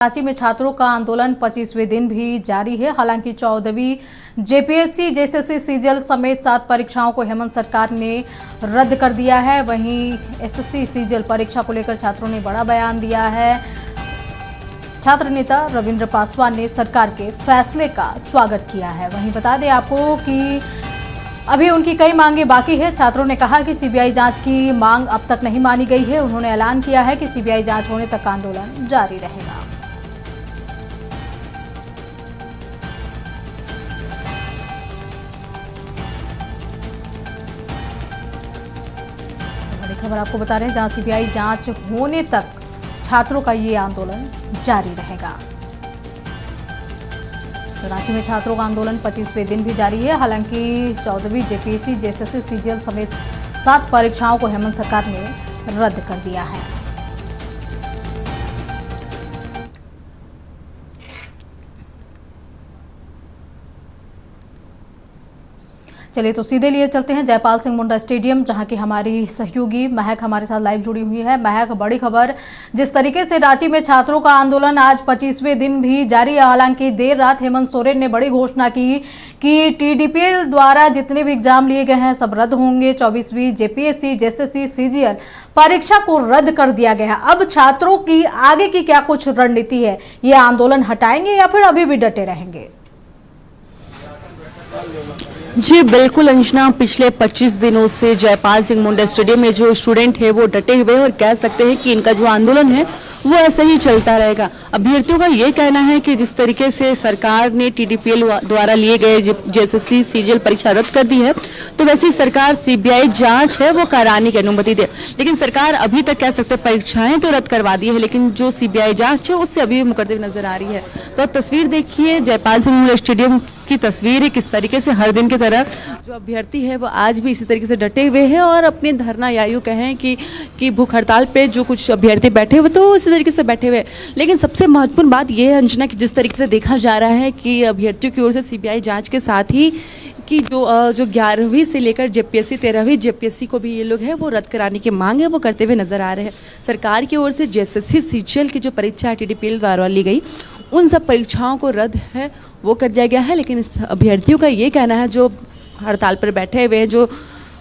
रांची में छात्रों का आंदोलन 25वें दिन भी जारी है। हालांकि 14वीं जेपीएससी, जेएसएससी, सीजीएल समेत 7 परीक्षाओं को हेमंत सरकार ने रद्द कर दिया है। वहीं एसएससी सीजीएल परीक्षा को लेकर छात्रों ने बड़ा बयान दिया है। छात्र नेता रविंद्र पासवान ने सरकार के फैसले का स्वागत किया है। वहीं बता दें आपको कि अभी उनकी कई मांगे बाकी है। छात्रों ने कहा कि सीबीआई जांच की मांग अब तक नहीं मानी गई है। उन्होंने ऐलान किया है कि सीबीआई जांच होने तक आंदोलन जारी रहेगा। खबर आपको बता रहे हैं, जहां सीबीआई जांच होने तक छात्रों का ये आंदोलन जारी रहेगा। तो रांची में छात्रों का आंदोलन 25वें दिन भी जारी है। हालांकि 14वीं जेपीएससी, जेएसएससी, सीजीएल समेत 7 परीक्षाओं को हेमंत सरकार ने रद्द कर दिया है। चलिए तो सीधे लिए चलते हैं जयपाल सिंह मुंडा स्टेडियम, जहां की हमारी सहयोगी महक हमारे साथ लाइव जुड़ी हुई है। महक, बड़ी खबर, जिस तरीके से रांची में छात्रों का आंदोलन आज 25वें दिन भी जारी है। हालांकि देर रात हेमंत सोरेन ने बड़ी घोषणा की कि टीडीपीएल द्वारा जितने भी एग्जाम लिए गए हैं सब रद्द होंगे। 24वीं जेपीएससी, जेएसएससी, सीजीएल परीक्षा को रद्द कर दिया गया है। अब छात्रों की आगे की क्या कुछ रणनीति है? ये आंदोलन हटाएंगे या फिर अभी भी डटे रहेंगे? जी बिल्कुल अंजना, पिछले 25 दिनों से जयपाल सिंह मुंडा स्टेडियम में जो स्टूडेंट है वो डटे हुए हैं और कह सकते हैं कि इनका जो आंदोलन है वो ऐसे ही चलता रहेगा। अभ्यर्थियों का ये कहना है कि जिस तरीके से सरकार ने टीडीपीएल द्वारा लिए गए जेएसएससी सीजीएल परीक्षा रद्द कर दी है, तो वैसे ही सीबीआई जांच है वो कराने की अनुमति दे। लेकिन सरकार अभी तक कह सकते परीक्षाएं तो रद्द करवा दी है, लेकिन जो सीबीआई जांच है उससे अभी मुकरदे नजर आ रही है। तो तस्वीर देखिए, जयपाल सिंह मुंडा स्टेडियम की तस्वीर है, किस तरीके से हर दिन की तरह जो अभ्यर्थी है वो आज भी इसी तरीके से डटे हुए हैं और अपने धरना या यूं कहें कि भूख हड़ताल पे जो कुछ अभ्यर्थी बैठे हुए तो इसी तरीके से बैठे हुए। लेकिन सबसे महत्वपूर्ण बात यह है अंजना कि जिस तरीके से देखा जा रहा है कि अभ्यर्थियों की ओर से सीबीआई जांच के साथ ही कि जो 11वीं से लेकर जेपीएससी 13वीं जेपीएससी को भी ये लोग हैं वो रद्द कराने की मांग है वो करते हुए नजर आ रहे हैं। सरकार की ओर से जेएसएससी सीजीएल की जो परीक्षा टीडीपीएल द्वारा ली गई उन सब परीक्षाओं को रद्द है वो कर दिया गया है। लेकिन इस अभ्यर्थियों का ये कहना है जो हड़ताल पर बैठे हुए हैं जो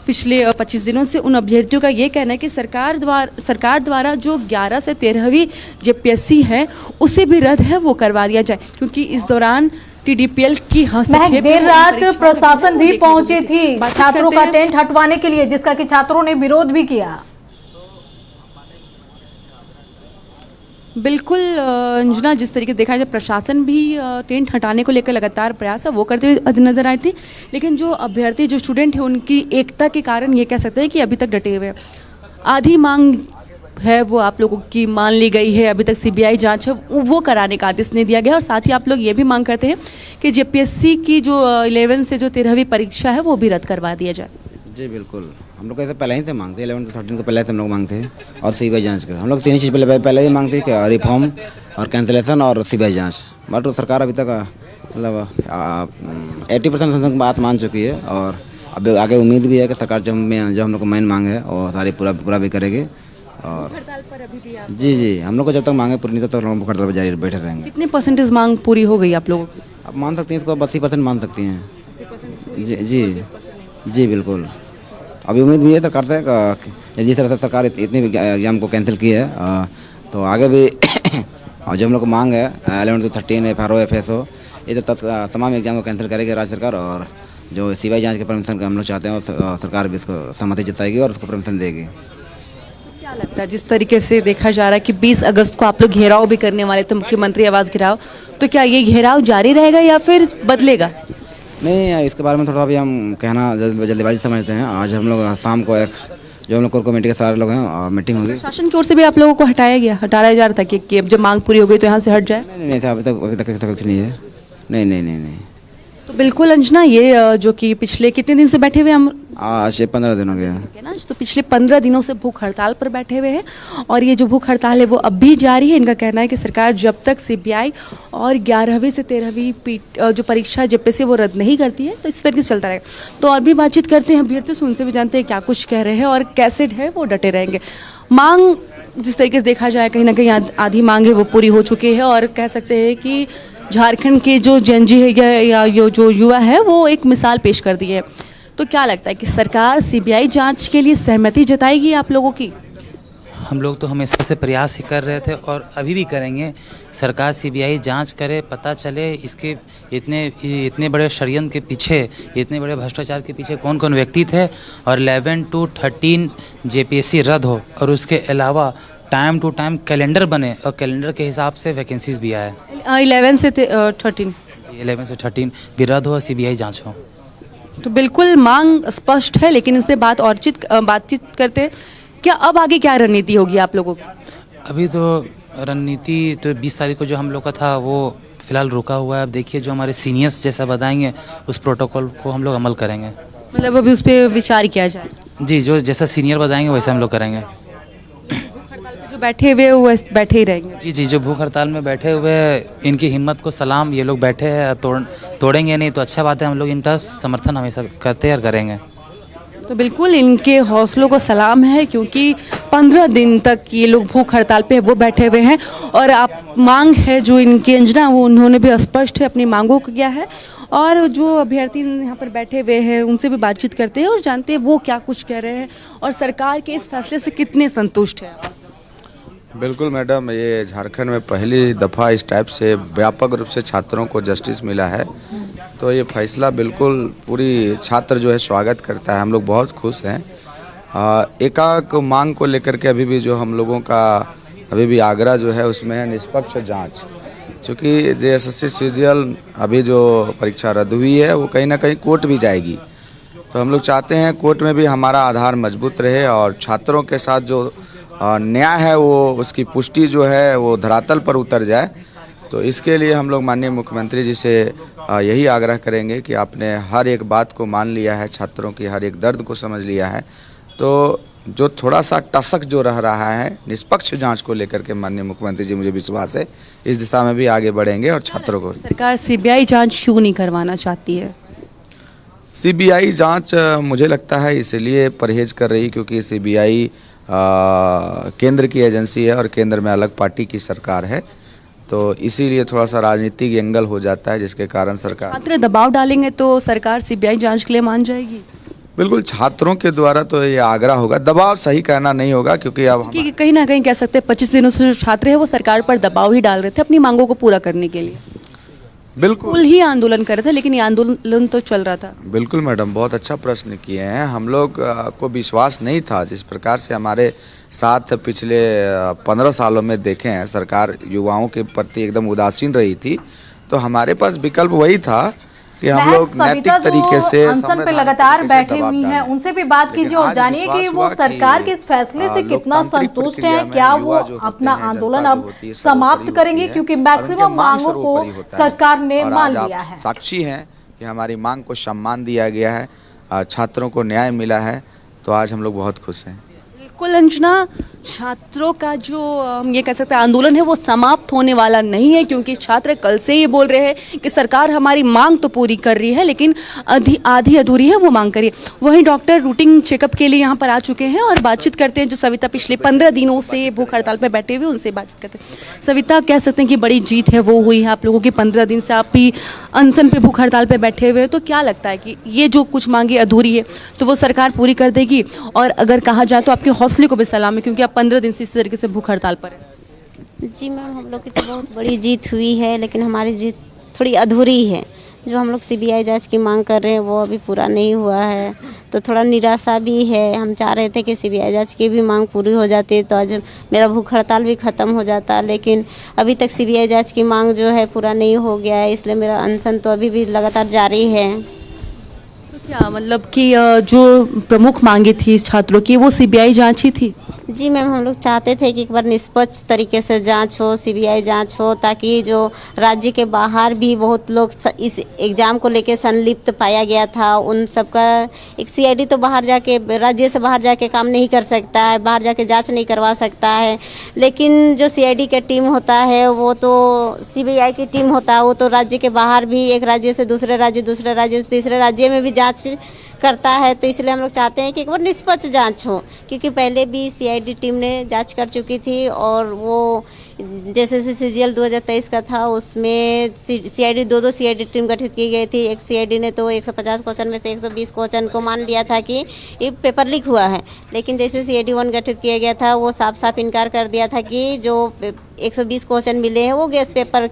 पिछले 25 दिनों से, उन अभ्यर्थियों का ये कहना है कि सरकार द्वारा जो 11 से 13वीं जेपीएससी है उसे भी रद्द है वो करवा दिया जाए, क्योंकि इस दौरान टीडीपीएल की हस्तक्षेप देर रात प्रशासन भी पहुंची थी छात्रों का टेंट हटवाने के लिए, जिसका कि छात्रों ने विरोध भी किया। बिल्कुल अंजना, जिस तरीके से देखा जाए प्रशासन भी टेंट हटाने को लेकर लगातार प्रयास है वो करते हुए नजर आ रही थी। लेकिन जो अभ्यर्थी जो स्टूडेंट है उनकी एकता के कारण ये कह सकते हैं कि अभी तक डटे हुए हैं। आधी मांग है वो आप लोगों की मान ली गई है, अभी तक सीबीआई जांच है वो कराने का आदेश नहीं दिया गया। और साथ ही आप लोग ये भी मांग करते हैं कि जेपीएससी की जो 11 से जो 13वीं परीक्षा है वो भी रद्द करवा दिया जाए। जी बिल्कुल, हम लोग ऐसे पहले ही से मांगते 11 से 13 को पहले से हम लोग मांगते हैं और सीबीआई जांच कर। हम लोग 3 चीज़ पहले ही मांगते हैं कि रिफॉर्म और कैंसिलेशन और सीबीआई जांच। बट सरकार अभी तक मतलब 80% बात मान चुकी है और अब आगे उम्मीद भी है कि सरकार जो हम लोग को मेन मांग है और सारी पूरा भी करेगी। और हड़ताल पर अभी भी आप जी हम लोग को जब तक मांगे पूरी नहीं तब तक हड़ताल पर जारी बैठे रहेंगे। कितने परसेंटेज मांग पूरी हो गई आप लोगों की? आप मान सकती हैं इसको 80% मान सकती हैं। जी बिल्कुल, अभी उम्मीद भी है तो करते हैं कि जिस तरह से सरकार इतनी एग्जाम को कैंसिल की है तो आगे भी और जो हम लोग को मांग है 11 से 13 FRO FSO ये तो तमाम एग्जाम को कैंसिल करेगी राज्य सरकार। और जो सीबीआई जांच के परमिशन हम लोग चाहते हैं और सरकार भी इसको सहमति जताएगी और उसको परमिशन देगी। क्या लगता है जिस तरीके से देखा जा रहा है कि 20 अगस्त को आप लोग घेराव भी करने वाले थे, मुख्यमंत्री आवास घेराव, तो क्या ये घेराव जारी रहेगा या फिर बदलेगा? नहीं, इसके बारे में थोड़ा भी हम कहना जल्दबाजी समझते हैं। आज हम लोग शाम को एक जो हम लोग कोर कमेटी के सारे लोग हैं मीटिंग होगी। शासन की ओर से भी आप लोगों को हटाया जा रहा था कि अब जब मांग पूरी हो गई तो यहाँ से हट जाए? नहीं अभी तक कुछ नहीं है। नहीं। तो बिल्कुल अंजना, ये जो कि पिछले कितने दिन से बैठे हुए हम आज 15 दिन हो गए ना, तो पिछले 15 दिनों से भूख हड़ताल पर बैठे हुए हैं और ये जो भूख हड़ताल है वो अब भी जारी है। इनका कहना है कि सरकार जब तक सीबीआई और 11वीं से 13वीं जो परीक्षा जेपीएससी वो रद्द नहीं करती है तो इस तरीके से चलता रहेगा। तो और भी बातचीत करते हैं अभ्यर्थियों से, उनसे भी जानते हैं क्या कुछ कह रहे हैं और कैसे है वो डटे रहेंगे। मांग जिस तरीके से देखा जाए कहीं ना कहीं आधी मांग है वो पूरी हो चुकी है और कह सकते हैं कि झारखंड के जो जनजी है या जो युवा है वो एक मिसाल पेश कर दी है। तो क्या लगता है कि सरकार सीबीआई जांच के लिए सहमति जताएगी आप लोगों की? हम लोग तो हमेशा से प्रयास ही कर रहे थे और अभी भी करेंगे। सरकार सीबीआई जांच करे, पता चले इसके इतने बड़े षड्यंत्र के पीछे, इतने बड़े भ्रष्टाचार के पीछे कौन कौन व्यक्ति थे और 11 to 13 जेपीएससी रद्द हो और उसके अलावा टाइम टू टाइम कैलेंडर बने और कैलेंडर के हिसाब से वैकेंसीज भी आए। 11 से 13 11 से 13 भी रद्द हो, सीबीआई जांच हो। तो बिल्कुल मांग स्पष्ट है, लेकिन इससे बातचीत करते क्या अब आगे क्या रणनीति होगी आप लोगों की? अभी तो रणनीति तो 20 तारीख को जो हम लोग का था वो फिलहाल रुका हुआ है। अब देखिए जो हमारे सीनियर्स जैसा बताएंगे उस प्रोटोकॉल को हम लोग अमल करेंगे। मतलब अभी उस पर विचार किया जाए? जी, जो जैसा सीनियर बताएंगे वैसा हम लोग करेंगे। जो बैठे हुए वो बैठे ही रहेंगे? जी, जो भूख हड़ताल में बैठे हुए इनकी हिम्मत को सलाम। ये लोग बैठे हैं, तोड़ेंगे नहीं तो अच्छा बात है। हम लोग इनका समर्थन हमेशा करते हैं और करेंगे। तो बिल्कुल इनके हौसलों को सलाम है, क्योंकि 15 दिन तक ये लोग भूख हड़ताल पे वो बैठे हुए हैं और आप मांग है जो इनकी अंजना वो उन्होंने भी स्पष्ट है अपनी मांगों को किया है। और जो अभ्यर्थी यहाँ पर बैठे हुए हैं उनसे भी बातचीत करते हैं और जानते हैं वो क्या कुछ कह रहे हैं और सरकार के इस फैसले से कितने संतुष्ट हैं। बिल्कुल मैडम, ये झारखंड में पहली दफ़ा इस टाइप से व्यापक रूप से छात्रों को जस्टिस मिला है, तो ये फैसला बिल्कुल पूरी छात्र जो है स्वागत करता है। हम लोग बहुत खुश हैं। एकाक मांग को लेकर के अभी भी जो हम लोगों का अभी भी आग्रह जो है उसमें है निष्पक्ष जांच। क्योंकि जेएसएससी सीजीएल अभी जो परीक्षा रद्द हुई है वो कहीं ना कहीं कोर्ट भी जाएगी, तो हम लोग चाहते हैं कोर्ट में भी हमारा आधार मजबूत रहे और छात्रों के साथ जो न्याय है वो उसकी पुष्टि जो है वो धरातल पर उतर जाए। तो इसके लिए हम लोग माननीय मुख्यमंत्री जी से यही आग्रह करेंगे कि आपने हर एक बात को मान लिया है, छात्रों की हर एक दर्द को समझ लिया है, तो जो थोड़ा सा टसक जो रह रहा है निष्पक्ष जांच को लेकर के माननीय मुख्यमंत्री जी, मुझे विश्वास है इस दिशा में भी आगे बढ़ेंगे और छात्रों को। सरकार सीबीआई जांच क्यों नहीं करवाना चाहती है? सीबीआई जांच मुझे लगता है इसलिए परहेज कर रही क्योंकि सीबीआई केंद्र की एजेंसी है और केंद्र में अलग पार्टी की सरकार है, तो इसीलिए थोड़ा सा राजनीतिक एंगल हो जाता है जिसके कारण सरकार छात्र दबाव डालेंगे तो सरकार सीबीआई जांच के लिए मान जाएगी? बिल्कुल, छात्रों के द्वारा तो ये आग्रह होगा, दबाव सही कहना नहीं होगा क्योंकि अब कि कहीं ना कहीं कह सकते हैं 25 दिनों से जो छात्र हैं वो सरकार पर दबाव ही डाल रहे थे अपनी मांगों को पूरा करने के लिए। बिल्कुल ही आंदोलन कर रहे थे, लेकिन ये आंदोलन तो चल रहा था। बिल्कुल मैडम, बहुत अच्छा प्रश्न किए हैं। हम लोग को विश्वास नहीं था जिस प्रकार से हमारे साथ पिछले 15 सालों में देखे हैं सरकार युवाओं के प्रति एकदम उदासीन रही थी, तो हमारे पास विकल्प वही था कि हम लोग नैतिक तरीके से अनशन पे लगातार बैठी हुई हैं, उनसे भी बात कीजिए और जानिए कि वो सरकार के इस फैसले से कितना संतुष्ट हैं। क्या वो अपना आंदोलन अब समाप्त करेंगे, क्योंकि मैक्सिमम मांगों को सरकार ने मान लिया है। साक्षी हैं कि हमारी मांग को सम्मान दिया गया है, छात्रों को न्याय मिला है, तो आज हम लोग बहुत खुश हैं। बिल्कुल अंजना, छात्रों का जो हम ये कह सकते हैं आंदोलन है वो समाप्त होने वाला नहीं है, क्योंकि छात्र कल से ये बोल रहे हैं कि सरकार हमारी मांग तो पूरी कर रही है लेकिन आधी अधूरी है वो मांग करिए। वहीं डॉक्टर रूटीन चेकअप के लिए यहाँ पर आ चुके हैं और बातचीत करते हैं। जो सविता पिछले 15 दिनों से भूख हड़ताल पर बैठे हुए उनसे बातचीत करते हैं। सविता, कह सकते हैं कि बड़ी जीत है वो हुई है आप लोगों की, 15 दिन से आप भी अनशन पे भूख हड़ताल पर बैठे हुए, तो क्या लगता है कि ये जो कुछ मांगे अधूरी है तो वो सरकार पूरी कर देगी? और अगर कहा जाए तो आपके हौसले को भी सलाम है, क्योंकि आप 15 दिन से इस तरीके से भूख हड़ताल पर है। जी मैम, हम लोग की तो बहुत बड़ी जीत हुई है, लेकिन हमारी जीत थोड़ी अधूरी है। जो हम लोग सीबीआई जांच की मांग कर रहे हैं वो अभी पूरा नहीं हुआ है, तो थोड़ा निराशा भी है। हम चाह रहे थे कि सीबीआई जांच की भी मांग पूरी हो जाती तो आज मेरा भूख हड़ताल भी ख़त्म हो जाता, लेकिन अभी तक सीबीआई जांच की मांग जो है पूरा नहीं हो गया है, इसलिए मेरा अनशन तो अभी भी लगातार जारी है। क्या मतलब कि जो प्रमुख मांगे थी छात्रों की वो सीबीआई जांच ही थी? जी मैम, हम लोग चाहते थे कि एक बार निष्पक्ष तरीके से जांच हो, सीबीआई जांच हो, ताकि जो राज्य के बाहर भी बहुत लोग इस एग्ज़ाम को लेकर संलिप्त पाया गया था उन सबका एक सीआईडी तो बाहर जाके राज्य से बाहर जाके काम नहीं कर सकता है, बाहर जाके जांच नहीं करवा सकता है, लेकिन जो सीआईडी का टीम होता है वो तो सीबीआई की टीम होता है, वो तो राज्य के बाहर भी एक राज्य से दूसरे राज्य से तीसरे राज्य में भी जाँच करता है, तो इसलिए हम लोग चाहते हैं कि एक बार निष्पक्ष जांच हो, क्योंकि पहले भी सीआईडी टीम ने जांच कर चुकी थी और वो जैसे सीजीएल 2023 का था उसमें सीआईडी दो सीआईडी टीम गठित की गई थी। एक सीआईडी ने तो 150 क्वेश्चन में से 120 क्वेश्चन को मान लिया था कि ये पेपर लीक हुआ है, लेकिन जैसे सीआईडी 1 गठित किया गया था वो साफ साफ इनकार कर दिया था कि जो 120 क्वेश्चन मिले हैं वो गैस पेपर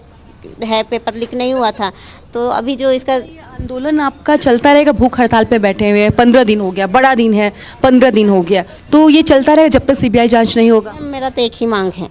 है, पेपर लीक नहीं हुआ था। तो अभी जो इसका आंदोलन आपका चलता रहेगा, भूख हड़ताल पे बैठे हुए हैं, 15 दिन हो गया, बड़ा दिन है, 15 दिन हो गया, तो ये चलता रहेगा जब तक सीबीआई जांच नहीं होगा? मेरा तो एक ही मांग है,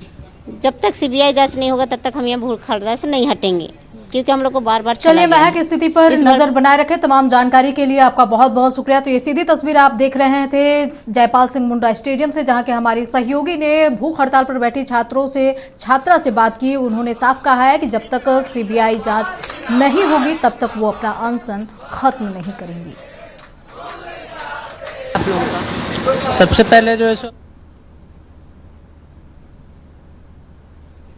जब तक सीबीआई जांच नहीं होगा तब तक हम ये भूख हड़ताल से नहीं हटेंगे, क्योंकि हम लोग को बार बार चलिए महक, स्थिति पर नजर बनाए रखें। तमाम जानकारी के लिए आपका बहुत बहुत शुक्रिया। तो ये सीधी तस्वीर आप देख रहे थे जयपाल सिंह मुंडा स्टेडियम से, जहां के हमारी सहयोगी ने भूख हड़ताल पर बैठी छात्रा से बात की। उन्होंने साफ कहा है कि जब तक सीबीआई जांच नहीं होगी तब तक वो अपना अनशन खत्म नहीं करेंगी। सबसे पहले जो है